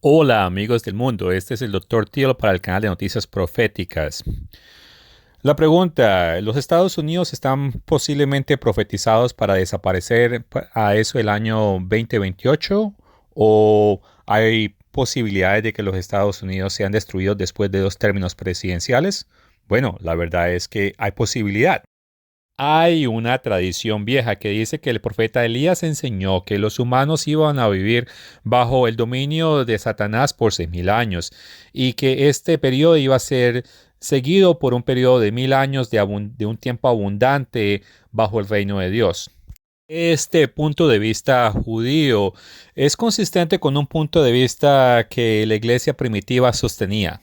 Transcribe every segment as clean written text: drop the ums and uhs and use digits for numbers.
Hola amigos del mundo, este es el Dr. Thiel para el canal de Noticias Proféticas. La pregunta, ¿los Estados Unidos están posiblemente profetizados para desaparecer a eso el año 2028? ¿O hay posibilidades de que los Estados Unidos sean destruidos después de dos términos presidenciales? Bueno, la verdad es que hay posibilidad. Hay una tradición vieja que dice que el profeta Elías enseñó que los humanos iban a vivir bajo el dominio de Satanás por 6000 años y que este periodo iba a ser seguido por un periodo de 1000 años de un tiempo abundante bajo el reino de Dios. Este punto de vista judío es consistente con un punto de vista que la iglesia primitiva sostenía.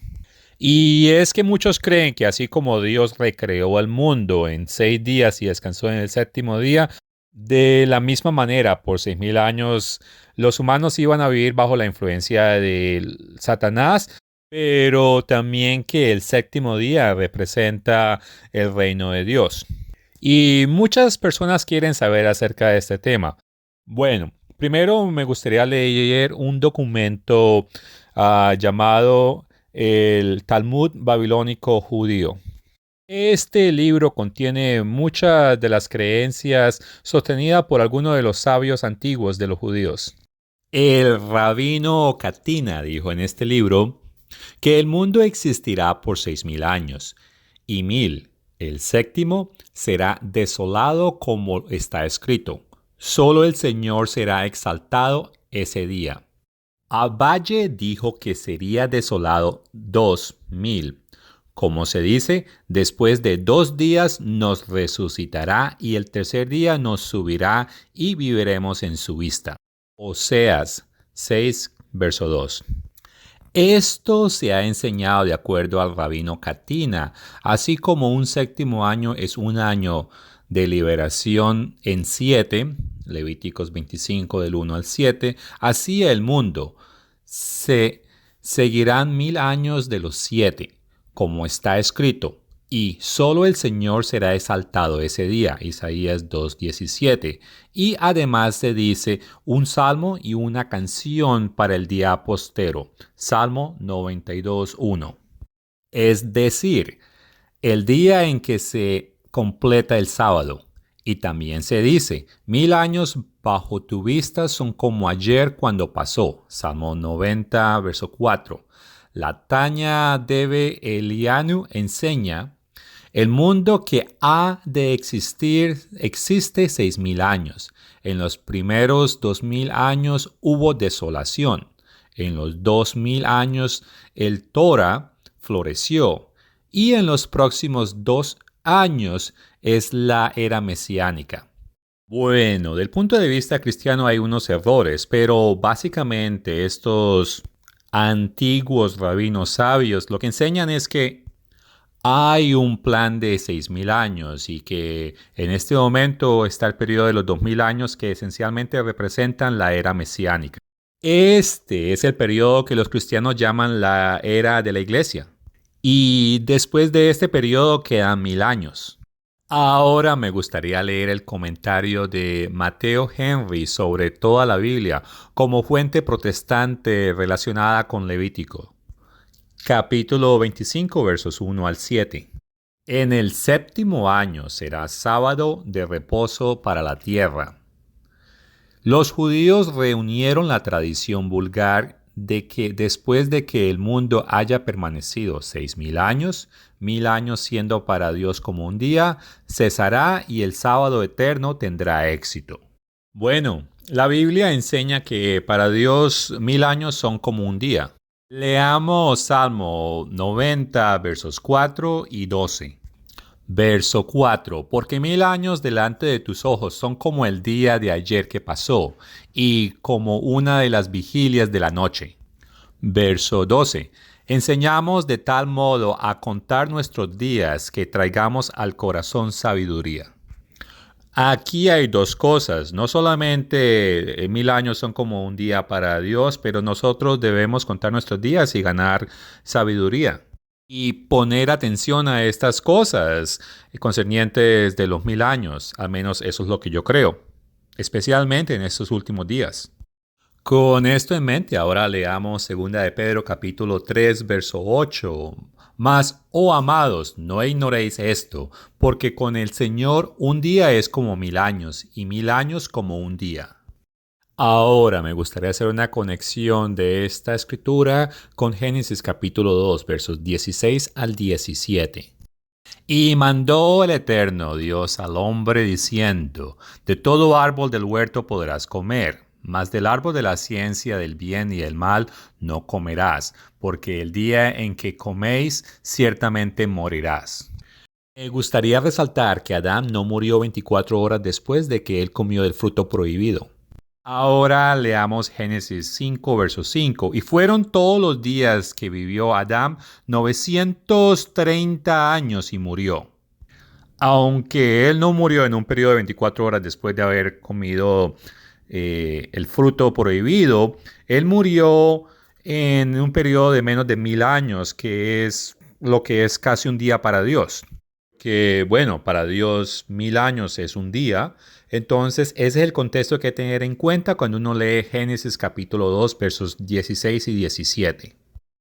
Y es que muchos creen que así como Dios recreó el mundo en 6 días y descansó en el séptimo día, de la misma manera, por 6000 años, los humanos iban a vivir bajo la influencia de Satanás, pero también que el séptimo día representa el reino de Dios. Y muchas personas quieren saber acerca de este tema. Bueno, primero me gustaría leer un documento llamado el Talmud Babilónico Judío. Este libro contiene muchas de las creencias sostenidas por algunos de los sabios antiguos de los judíos. El rabino Katina dijo en este libro que el mundo existirá por 6000 años y 1000, el séptimo, será desolado como está escrito. Solo el Señor será exaltado ese día. Abaye dijo que sería desolado 2000. Como se dice, después de 2 días nos resucitará y el tercer día nos subirá y viviremos en su vista. Oseas 6, verso 2. Esto se ha enseñado de acuerdo al rabino Katina, así como un séptimo año es un año de liberación en 7, Levíticos 25 del 1 al 7, así el mundo. Se seguirán 1000 años de los 7, como está escrito, y solo el Señor será exaltado ese día, Isaías 2:17. Y además se dice un salmo y una canción para el día postero, Salmo 92:1. Es decir, el día en que se completa el sábado. Y también se dice, 1000 años bajo tu vista son como ayer cuando pasó. Salmo 90, verso 4. La Taña Debe Elianu enseña, el mundo que ha de existir existe 6000 años. En los primeros 2000 años hubo desolación. En los 2000 años el Torah floreció. Y en los próximos 2 años es la era mesiánica. Bueno, del punto de vista cristiano hay unos errores, pero básicamente estos antiguos rabinos sabios lo que enseñan es que hay un plan de 6000 años y que en este momento está el periodo de los 2000 años que esencialmente representan la era mesiánica. Este es el periodo que los cristianos llaman la era de la iglesia. Y después de este periodo quedan 1000 años. Ahora me gustaría leer el comentario de Mateo Henry sobre toda la Biblia como fuente protestante relacionada con Levítico. Capítulo 25, versos 1 al 7. En el séptimo año será sábado de reposo para la tierra. Los judíos reunieron la tradición vulgar de que después de que el mundo haya permanecido 6000 años, 1000 años siendo para Dios como un día, cesará y el sábado eterno tendrá éxito. Bueno, la Biblia enseña que para Dios 1000 años son como un día. Leamos Salmo 90, versos 4 y 12. Verso 4. Porque 1000 años delante de tus ojos son como el día de ayer que pasó, y como una de las vigilias de la noche. Verso 12. Enseñamos de tal modo a contar nuestros días que traigamos al corazón sabiduría. Aquí hay dos cosas. No solamente 1000 años son como un día para Dios, pero nosotros debemos contar nuestros días y ganar sabiduría. Y poner atención a estas cosas concernientes de los 1000 años. Al menos eso es lo que yo creo. Especialmente en estos últimos días. Con esto en mente, ahora leamos 2 de Pedro capítulo 3, verso 8. Mas, oh amados, no ignoréis esto, porque con el Señor un día es como 1000 años, y 1000 años como un día. Ahora me gustaría hacer una conexión de esta escritura con Génesis capítulo 2, versos 16 al 17. Y mandó el Eterno Dios al hombre diciendo, de todo árbol del huerto podrás comer, mas del árbol de la ciencia del bien y del mal no comerás, porque el día en que coméis ciertamente morirás. Me gustaría resaltar que Adán no murió 24 horas después de que él comió del fruto prohibido. Ahora leamos Génesis 5, verso 5. Y fueron todos los días que vivió Adán 930 años y murió. Aunque él no murió en un periodo de 24 horas después de haber comido el fruto prohibido, él murió en un periodo de menos de 1000 años, que es lo que es casi un día para Dios. Que bueno, para Dios 1000 años es un día. Entonces ese es el contexto que hay que tener en cuenta cuando uno lee Génesis capítulo 2 versos 16 y 17.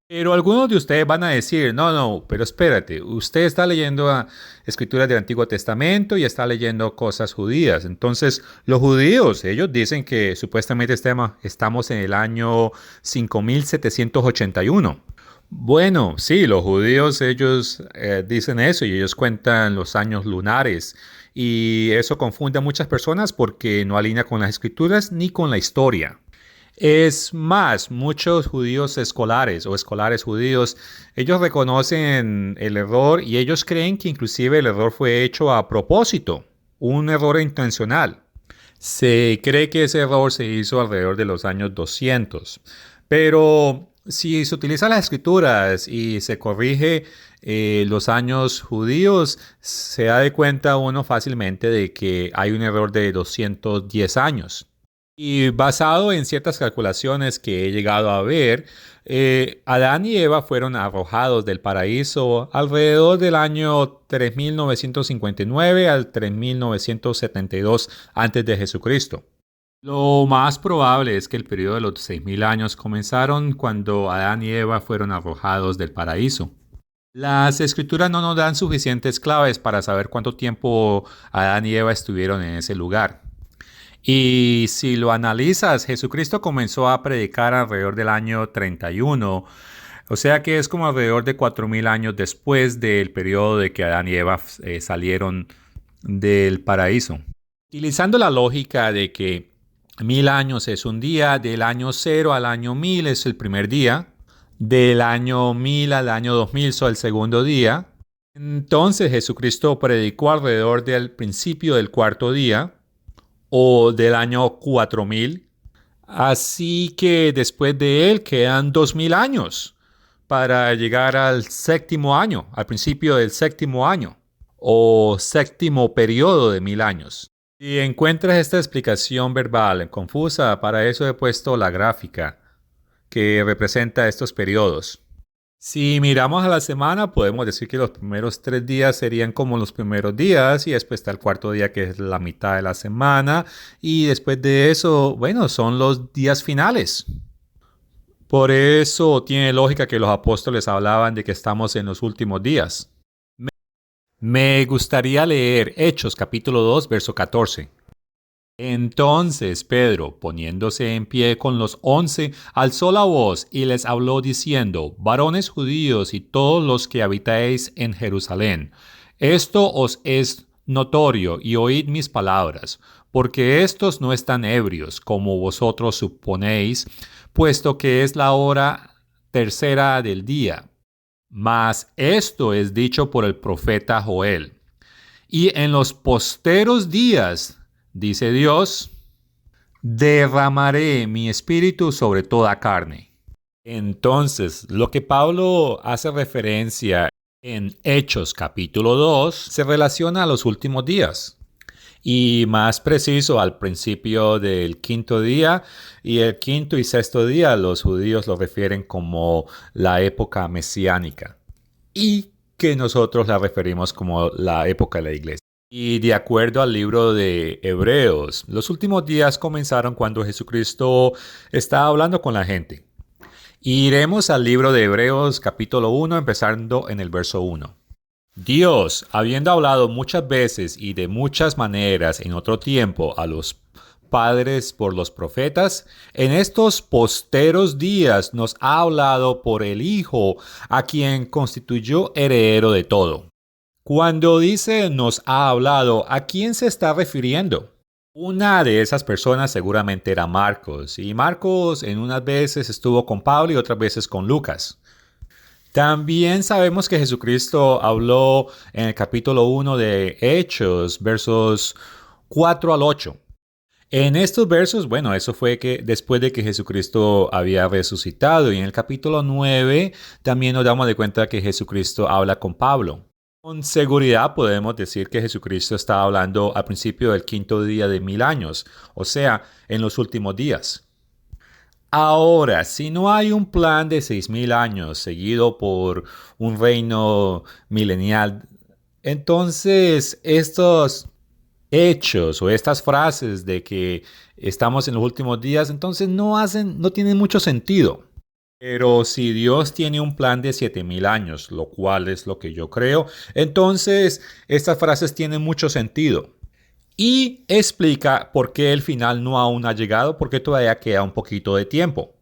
Pero algunos de ustedes van a decir, no, pero espérate, usted está leyendo escrituras del Antiguo Testamento y está leyendo cosas judías. Entonces, los judíos, ellos dicen que supuestamente estamos en el año 5781. Bueno, sí, los judíos, ellos dicen eso y ellos cuentan los años lunares. Y eso confunde a muchas personas porque no alinea con las escrituras ni con la historia. Es más, muchos judíos escolares o escolares judíos, ellos reconocen el error y ellos creen que inclusive el error fue hecho a propósito, un error intencional. Se cree que ese error se hizo alrededor de los años 200, pero si se utilizan las escrituras y se corrige los años judíos, se da de cuenta uno fácilmente de que hay un error de 210 años. Y basado en ciertas calculaciones que he llegado a ver, Adán y Eva fueron arrojados del paraíso alrededor del año 3959 al 3972 antes de Jesucristo. Lo más probable es que el periodo de los 6000 años comenzaron cuando Adán y Eva fueron arrojados del paraíso. Las escrituras no nos dan suficientes claves para saber cuánto tiempo Adán y Eva estuvieron en ese lugar. Y si lo analizas, Jesucristo comenzó a predicar alrededor del año 31, o sea que es como alrededor de 4000 años después del periodo de que Adán y Eva salieron del paraíso. Utilizando la lógica de que 1000 años es un día, del año 0 al año 1000 es el primer día, del año 1000 al año 2000 es el segundo día, entonces Jesucristo predicó alrededor del principio del cuarto día, o del año 4000. Así que después de él quedan 2000 años para llegar al séptimo año, al principio del séptimo año o séptimo periodo de 1000 años. Si encuentras esta explicación verbal confusa, para eso he puesto la gráfica que representa estos periodos. Si miramos a la semana, podemos decir que los primeros 3 días serían como los primeros días y después está el cuarto día que es la mitad de la semana y después de eso, bueno, son los días finales. Por eso tiene lógica que los apóstoles hablaban de que estamos en los últimos días. Me gustaría leer Hechos capítulo 2, verso 14. Entonces Pedro, poniéndose en pie con los 11, alzó la voz y les habló diciendo: varones judíos y todos los que habitáis en Jerusalén, esto os es notorio y oíd mis palabras, porque estos no están ebrios, como vosotros suponéis, puesto que es la hora tercera del día. Mas esto es dicho por el profeta Joel. Y en los posteros días, dice Dios, derramaré mi espíritu sobre toda carne. Entonces, lo que Pablo hace referencia en Hechos capítulo 2 se relaciona a los últimos días. Y más preciso, al principio del quinto día, y el quinto y sexto día los judíos lo refieren como la época mesiánica. Y que nosotros la referimos como la época de la iglesia. Y de acuerdo al libro de Hebreos, los últimos días comenzaron cuando Jesucristo estaba hablando con la gente. Iremos al libro de Hebreos capítulo 1, empezando en el verso 1. Dios, habiendo hablado muchas veces y de muchas maneras en otro tiempo a los padres por los profetas, en estos posteros días nos ha hablado por el Hijo, a quien constituyó heredero de todo. Cuando dice nos ha hablado, ¿a quién se está refiriendo? Una de esas personas seguramente era Marcos, y Marcos en unas veces estuvo con Pablo y otras veces con Lucas. También sabemos que Jesucristo habló en el capítulo 1 de Hechos, versos 4 al 8. En estos versos, bueno, eso fue que después de que Jesucristo había resucitado, y en el capítulo 9 también nos damos de cuenta que Jesucristo habla con Pablo. Con seguridad podemos decir que Jesucristo estaba hablando al principio del quinto día de 1000 años, o sea, en los últimos días. Ahora, si no hay un plan de 6000 años seguido por un reino milenial, entonces estos hechos o estas frases de que estamos en los últimos días, entonces no tienen mucho sentido. Pero si Dios tiene un plan de 7000 años, lo cual es lo que yo creo, entonces estas frases tienen mucho sentido. Y explica por qué el final no aún ha llegado, porque todavía queda un poquito de tiempo.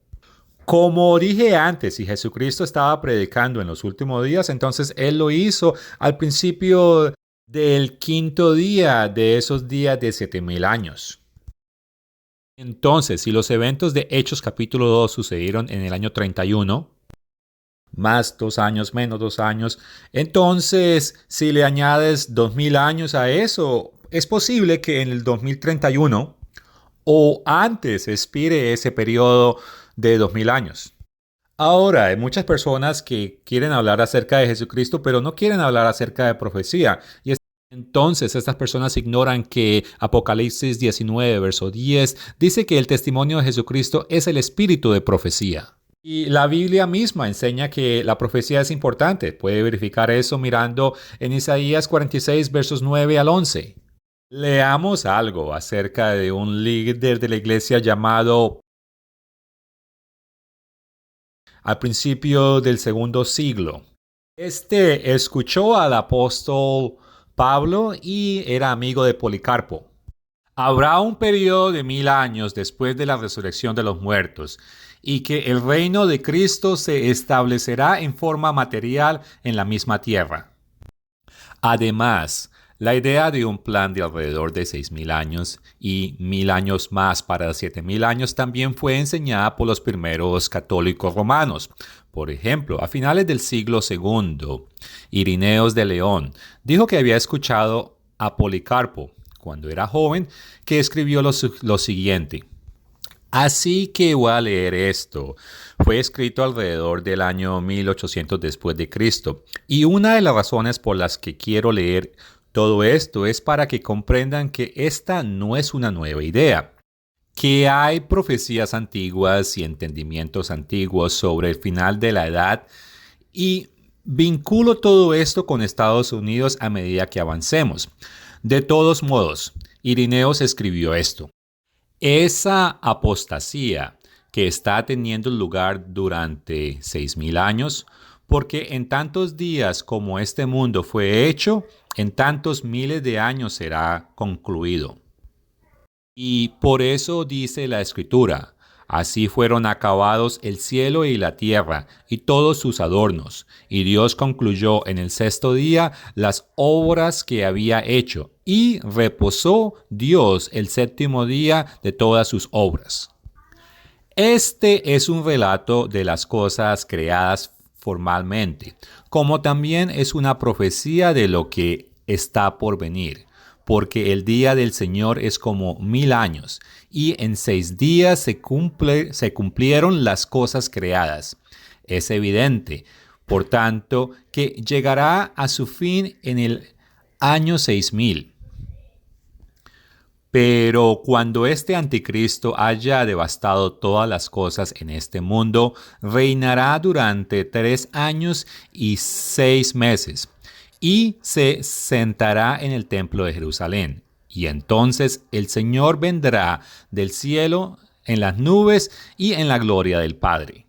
Como dije antes, si Jesucristo estaba predicando en los últimos días, entonces Él lo hizo al principio del quinto día de esos días de 7000 años. Entonces, si los eventos de Hechos capítulo 2 sucedieron en el año 31, más 2 años, menos 2 años, entonces si le añades 2000 años a eso, es posible que en el 2031 o antes expire ese periodo de 2000 años. Ahora, hay muchas personas que quieren hablar acerca de Jesucristo, pero no quieren hablar acerca de profecía. Y entonces estas personas ignoran que Apocalipsis 19, verso 10, dice que el testimonio de Jesucristo es el espíritu de profecía. Y la Biblia misma enseña que la profecía es importante. Puede verificar eso mirando en Isaías 46, versos 9 al 11. Leamos algo acerca de un líder de la iglesia llamado al principio del segundo siglo. Este escuchó al apóstol Pablo y era amigo de Policarpo. Habrá un periodo de 1000 años después de la resurrección de los muertos, y que el reino de Cristo se establecerá en forma material en la misma tierra. Además, la idea de un plan de alrededor de 6000 años y 1000 años más para 7000 años también fue enseñada por los primeros católicos romanos. Por ejemplo, a finales del siglo II, Ireneos de León dijo que había escuchado a Policarpo, cuando era joven, que escribió lo siguiente. Así que voy a leer esto. Fue escrito alrededor del año 1800 después de Cristo. Y una de las razones por las que quiero leer todo esto es para que comprendan que esta no es una nueva idea, que hay profecías antiguas y entendimientos antiguos sobre el final de la edad, y vinculo todo esto con Estados Unidos a medida que avancemos. De todos modos, Ireneos escribió esto. Esa apostasía que está teniendo lugar durante 6000 años, porque en tantos días como este mundo fue hecho, en tantos miles de años será concluido. Y por eso dice la Escritura, así fueron acabados el cielo y la tierra y todos sus adornos, y Dios concluyó en el sexto día las obras que había hecho, y reposó Dios el séptimo día de todas sus obras. Este es un relato de las cosas creadas formalmente, como también es una profecía de lo que está por venir, porque el día del Señor es como 1000 años, y en 6 días se cumplieron las cosas creadas. Es evidente, por tanto, que llegará a su fin en el año 6000. Pero cuando este anticristo haya devastado todas las cosas en este mundo, reinará durante 3 años y 6 meses. y se sentará en el templo de Jerusalén. Y entonces el Señor vendrá del cielo en las nubes y en la gloria del Padre,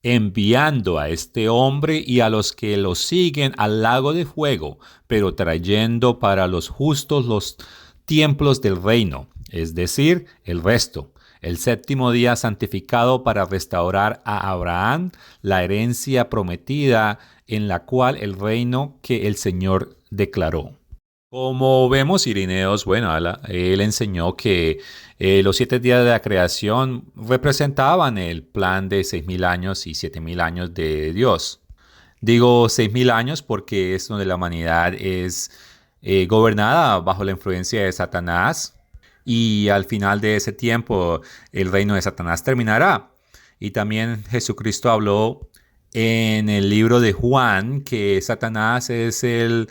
enviando a este hombre y a los que lo siguen al lago de fuego, pero trayendo para los justos los templos del reino, es decir, el resto. El séptimo día santificado para restaurar a Abraham la herencia prometida en la cual el reino que el Señor declaró. Como vemos, Ireneos, bueno, él enseñó que los 7 días de la creación representaban el plan de 6.000 años y 7.000 años de Dios. Digo 6.000 años porque es donde la humanidad es gobernada bajo la influencia de Satanás, y al final de ese tiempo el reino de Satanás terminará. Y también Jesucristo habló en el libro de Juan que Satanás es el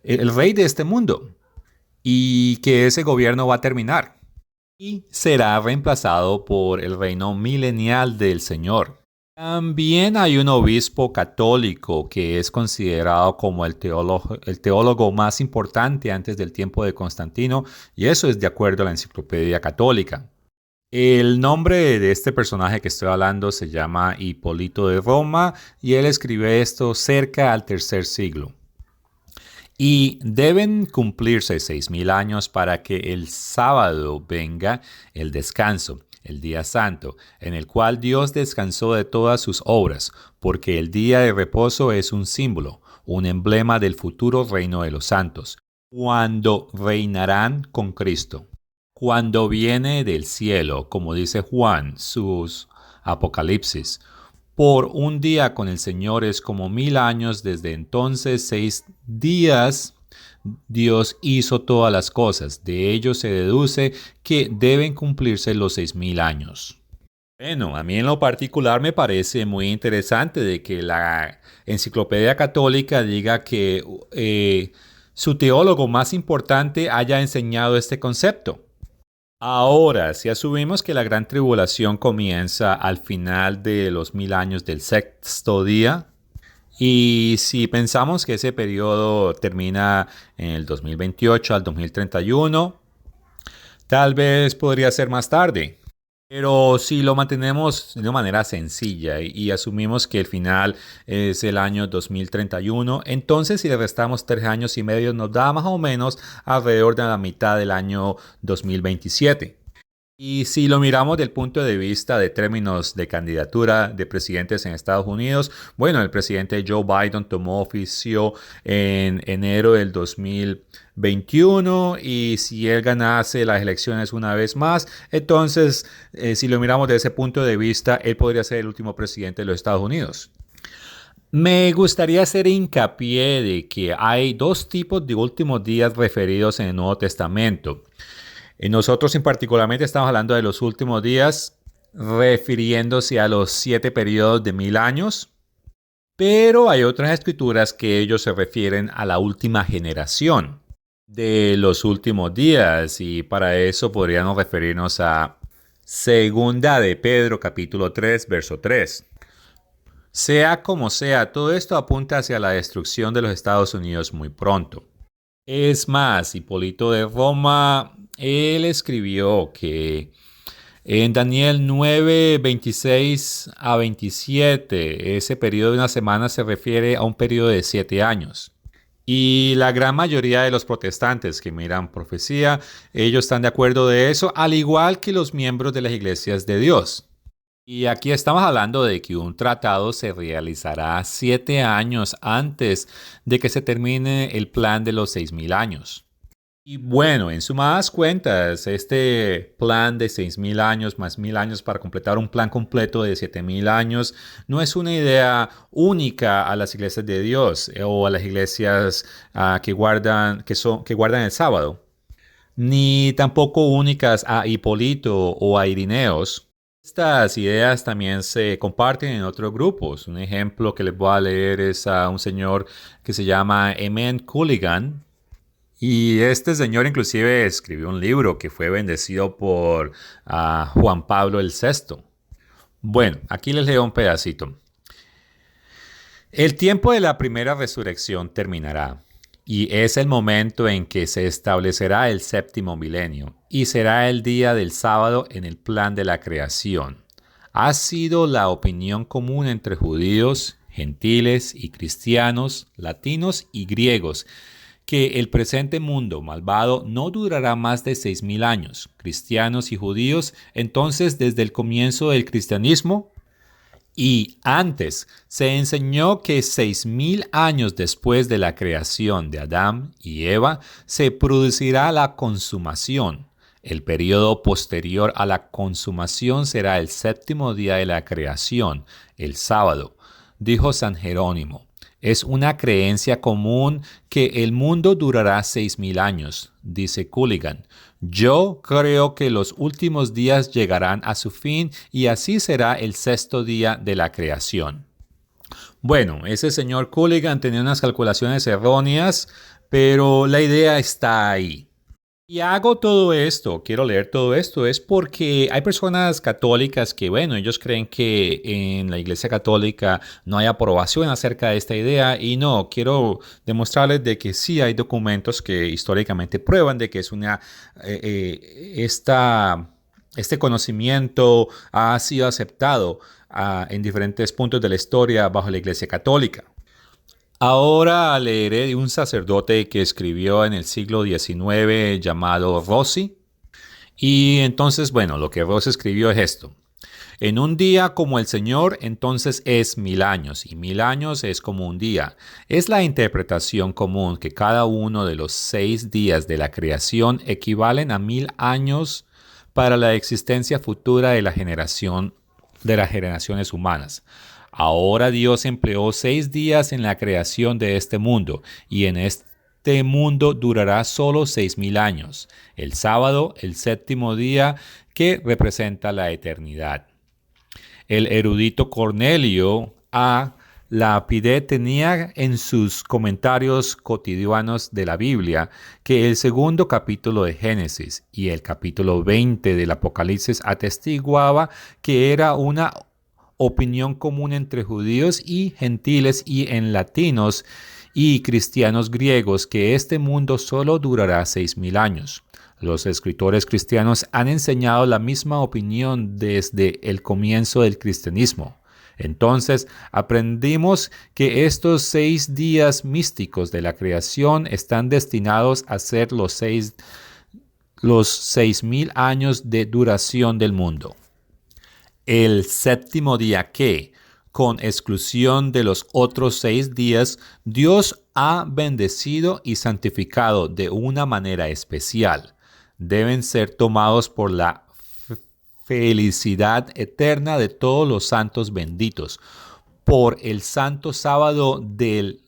rey de este mundo y que ese gobierno va a terminar y será reemplazado por el reino milenial del Señor. También hay un obispo católico que es considerado como el teólogo más importante antes del tiempo de Constantino, y eso es de acuerdo a la Enciclopedia Católica. El nombre de este personaje que estoy hablando se llama Hipólito de Roma, y él escribe esto cerca al tercer siglo. Y deben cumplirse 6.000 años para que el sábado venga el descanso, el día santo, en el cual Dios descansó de todas sus obras, porque el día de reposo es un símbolo, un emblema del futuro reino de los santos, cuando reinarán con Cristo. Cuando viene del cielo, como dice Juan, sus Apocalipsis, por un día con el Señor es como 1.000 años. Desde entonces 6 días Dios hizo todas las cosas. De ello se deduce que deben cumplirse los 6.000 años. Bueno, a mí en lo particular me parece muy interesante de que la Enciclopedia Católica diga que su teólogo más importante haya enseñado este concepto. Ahora, si asumimos que la gran tribulación comienza al final de los 1.000 años del sexto día, y si pensamos que ese periodo termina en el 2028 al 2031, tal vez podría ser más tarde. Pero si lo mantenemos de una manera sencilla y asumimos que el final es el año 2031, entonces si le restamos 3 años y medio nos da más o menos alrededor de la mitad del año 2027. Y si lo miramos del punto de vista de términos de candidatura de presidentes en Estados Unidos, bueno, el presidente Joe Biden tomó oficio en enero del 2021, y si él ganase las elecciones una vez más, entonces, si lo miramos desde ese punto de vista, él podría ser el último presidente de los Estados Unidos. Me gustaría hacer hincapié de que hay dos tipos de últimos días referidos en el Nuevo Testamento. Nosotros en particularmente estamos hablando de los últimos días, refiriéndose a los 7 periodos de 1.000 años, pero hay otras escrituras que ellos se refieren a la última generación de los últimos días, y para eso podríamos referirnos a Segunda de Pedro capítulo 3, verso 3. Sea como sea, todo esto apunta hacia la destrucción de los Estados Unidos muy pronto. Es más, Hipólito de Roma, él escribió que en Daniel 9, 26 a 27, ese periodo de una semana se refiere a un periodo de 7 años. Y la gran mayoría de los protestantes que miran profecía, ellos están de acuerdo de eso, al igual que los miembros de las iglesias de Dios. Y aquí estamos hablando de que un tratado se realizará 7 años antes de que se termine el plan de los 6.000 años. Y bueno, en sumadas cuentas, este plan de 6.000 años más 1.000 años para completar un plan completo de 7.000 años no es una idea única a las iglesias de Dios o a las iglesias que guardan el sábado, ni tampoco únicas a Hipólito o a Ireneos. Estas ideas también se comparten en otros grupos. Un ejemplo que les voy a leer es a un señor que se llama Eamon Culligan. Y este señor inclusive escribió un libro que fue bendecido por Juan Pablo VI. Bueno, aquí les leo un pedacito. El tiempo de la primera resurrección terminará. y es el momento en que se establecerá el séptimo milenio y será el día del sábado en el plan de la creación. Ha sido la opinión común entre judíos, gentiles y cristianos, latinos y griegos, que el presente mundo malvado no durará más de 6.000 años. Cristianos y judíos, entonces, desde el comienzo del cristianismo, y antes se enseñó que 6.000 años después de la creación de Adán y Eva se producirá la consumación. El periodo posterior a la consumación será el séptimo día de la creación, el sábado, dijo San Jerónimo. Es una creencia común que el mundo durará 6.000 años, dice Culligan. Yo creo que los últimos días llegarán a su fin y así será el sexto día de la creación. Bueno, ese señor Culligan tenía unas calculaciones erróneas, pero la idea está ahí. Y hago todo esto, quiero leer todo esto, es porque hay personas católicas que, bueno, ellos creen que en la Iglesia Católica no hay aprobación acerca de esta idea y no, quiero demostrarles de que sí hay documentos que históricamente prueban de que es este conocimiento ha sido aceptado en diferentes puntos de la historia bajo la Iglesia Católica. Ahora leeré de un sacerdote que escribió en el siglo XIX llamado Rossi. Y entonces, bueno, lo que Rossi escribió es esto. En un día como el Señor, entonces es 1.000 años, y 1.000 años es como un día. Es la interpretación común que cada uno de los 6 días de la creación equivalen a 1.000 años para la existencia futura de las generaciones humanas. Ahora Dios empleó 6 días en la creación de este mundo, y en este mundo durará solo 6.000 años. El sábado, el séptimo día, que representa la eternidad. El erudito Cornelio A. Lapide tenía en sus comentarios cotidianos de la Biblia que el segundo capítulo de Génesis y el capítulo 20 del Apocalipsis atestiguaba que era una opinión común entre judíos y gentiles y en latinos y cristianos griegos que este mundo solo durará 6.000 años. Los escritores cristianos han enseñado la misma opinión desde el comienzo del cristianismo. Entonces, aprendimos que estos 6 días místicos de la creación están destinados a ser los 6.000 años de duración del mundo. El séptimo día que, con exclusión de los otros 6 días, Dios ha bendecido y santificado de una manera especial, deben ser tomados por la felicidad eterna de todos los santos benditos, por el santo sábado del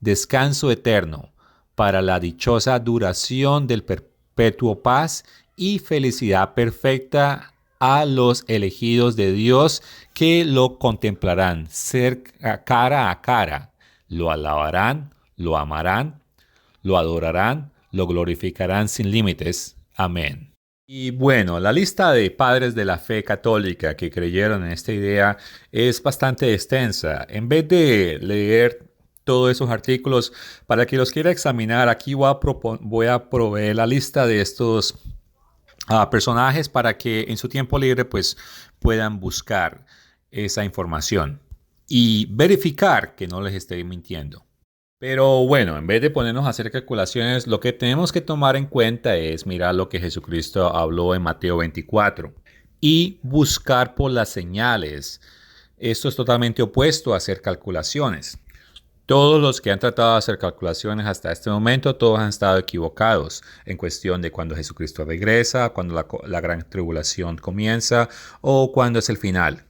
descanso eterno, para la dichosa duración del perpetuo paz y felicidad perfecta a los elegidos de Dios que lo contemplarán cara a cara, lo alabarán, lo amarán, lo adorarán, lo glorificarán sin límites. Amén. Y bueno, la lista de padres de la fe católica que creyeron en esta idea es bastante extensa. En vez de leer todos esos artículos, para que los quiera examinar, aquí voy a proveer la lista de estos personajes para que en su tiempo libre pues puedan buscar esa información y verificar que no les esté mintiendo. Pero bueno, en vez de ponernos a hacer calculaciones, lo que tenemos que tomar en cuenta es mirar lo que Jesucristo habló en Mateo 24 y buscar por las señales. Esto es totalmente opuesto a hacer calculaciones. Todos los que han tratado de hacer calculaciones hasta este momento, todos han estado equivocados en cuestión de cuando Jesucristo regresa, cuando la gran tribulación comienza o cuando es el final.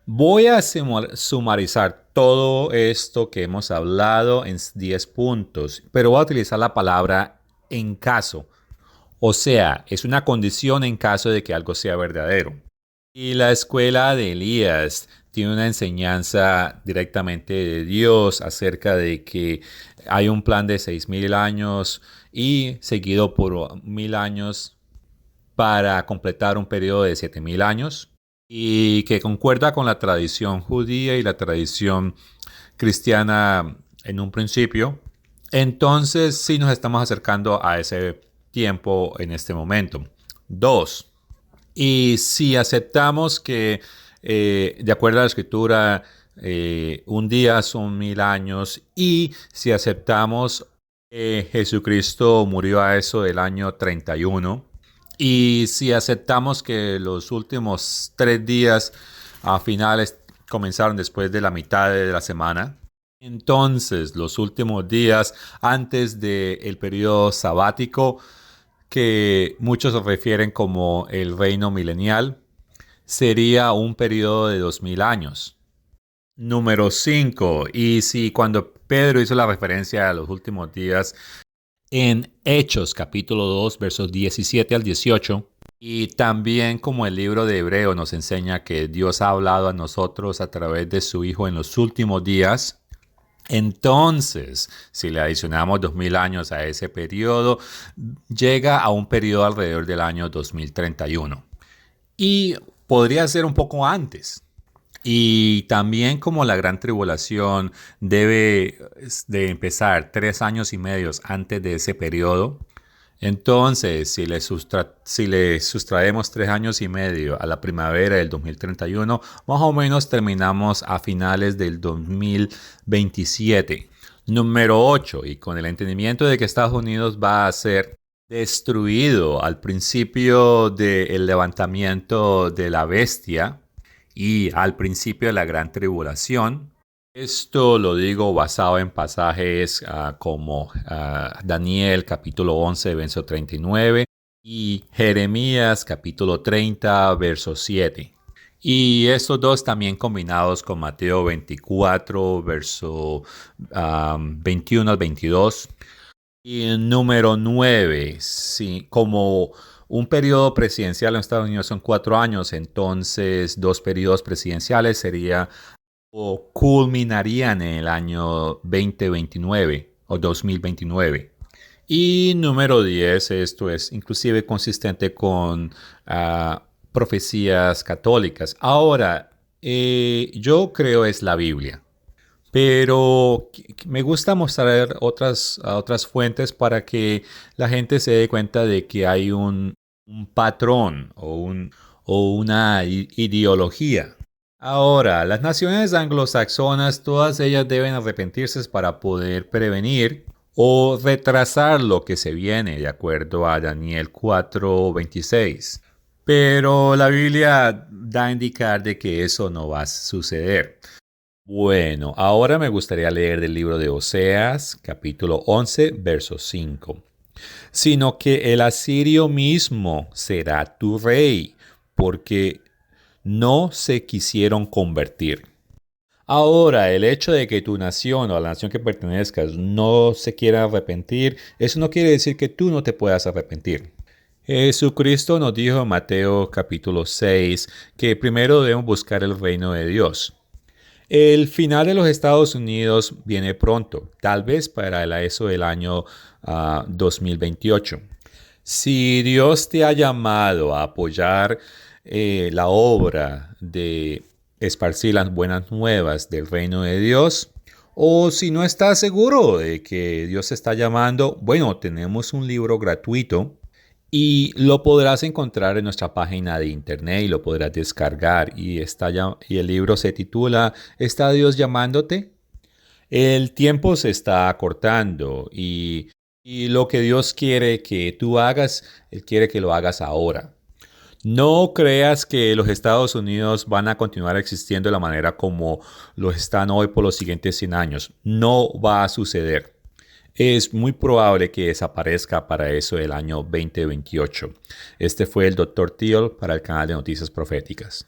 Voy a sumarizar todo esto que hemos hablado en 10 puntos, pero voy a utilizar la palabra en caso. O sea, es una condición en caso de que algo sea verdadero. Y la escuela de Elías tiene una enseñanza directamente de Dios acerca de que hay un plan de 6.000 años y seguido por 1.000 años para completar un periodo de 7.000 años y que concuerda con la tradición judía y la tradición cristiana en un principio. Entonces, sí nos estamos acercando a ese tiempo en este momento. Dos, y si aceptamos que, de acuerdo a la escritura, un día son 1000 años, y si aceptamos que Jesucristo murió a eso del año 31, y si aceptamos que los últimos 3 días a finales comenzaron después de la mitad de la semana, entonces los últimos días antes del periodo sabático, que muchos refieren como el reino milenial, sería un periodo de 2000 años. Número 5. Y si cuando Pedro hizo la referencia a los últimos días en Hechos capítulo 2 versos 17 al 18, y también como el libro de Hebreo nos enseña que Dios ha hablado a nosotros a través de su Hijo en los últimos días, entonces, si le adicionamos 2000 años a ese periodo, llega a un periodo alrededor del año 2031. Y podría ser un poco antes. Y también como la gran tribulación debe de empezar 3 años y medio antes de ese periodo, entonces si le sustraemos 3 años y medio a la primavera del 2031, más o menos terminamos a finales del 2027. Número 8. Y con el entendimiento de que Estados Unidos va a ser destruido al principio del levantamiento de la bestia y al principio de la gran tribulación. Esto lo digo basado en pasajes como Daniel capítulo 11, verso 39 y Jeremías capítulo 30, verso 7. Y estos dos también combinados con Mateo 24, verso 21 al 22. Y el número 9, sí, como un periodo presidencial en Estados Unidos son 4 años, entonces 2 periodos presidenciales sería o culminarían en el año 2029 o 2029. Y número 10, esto es inclusive consistente con profecías católicas. Ahora, yo creo es la Biblia. Pero me gusta mostrar otras fuentes para que la gente se dé cuenta de que hay un patrón o una ideología. Ahora, las naciones anglosajonas, todas ellas deben arrepentirse para poder prevenir o retrasar lo que se viene, de acuerdo a Daniel 4:26. Pero la Biblia da a indicar de que eso no va a suceder. Bueno, ahora me gustaría leer del libro de Oseas, capítulo 11, verso 5. Sino que el asirio mismo será tu rey, porque no se quisieron convertir. Ahora, el hecho de que tu nación o a la nación que pertenezcas no se quiera arrepentir, eso no quiere decir que tú no te puedas arrepentir. Jesucristo nos dijo en Mateo capítulo 6 que primero debemos buscar el reino de Dios. El final de los Estados Unidos viene pronto, tal vez para eso del año 2028. Si Dios te ha llamado a apoyar la obra de esparcir las buenas nuevas del reino de Dios, o si no estás seguro de que Dios te está llamando, bueno, tenemos un libro gratuito y lo podrás encontrar en nuestra página de internet y lo podrás descargar. Y el libro se titula ¿Está Dios llamándote? El tiempo se está acortando y lo que Dios quiere que tú hagas, Él quiere que lo hagas ahora. No creas que los Estados Unidos van a continuar existiendo de la manera como lo están hoy por los siguientes 100 años. No va a suceder. Es muy probable que desaparezca para eso el año 2028. Este fue el Dr. Teal para el canal de Noticias Proféticas.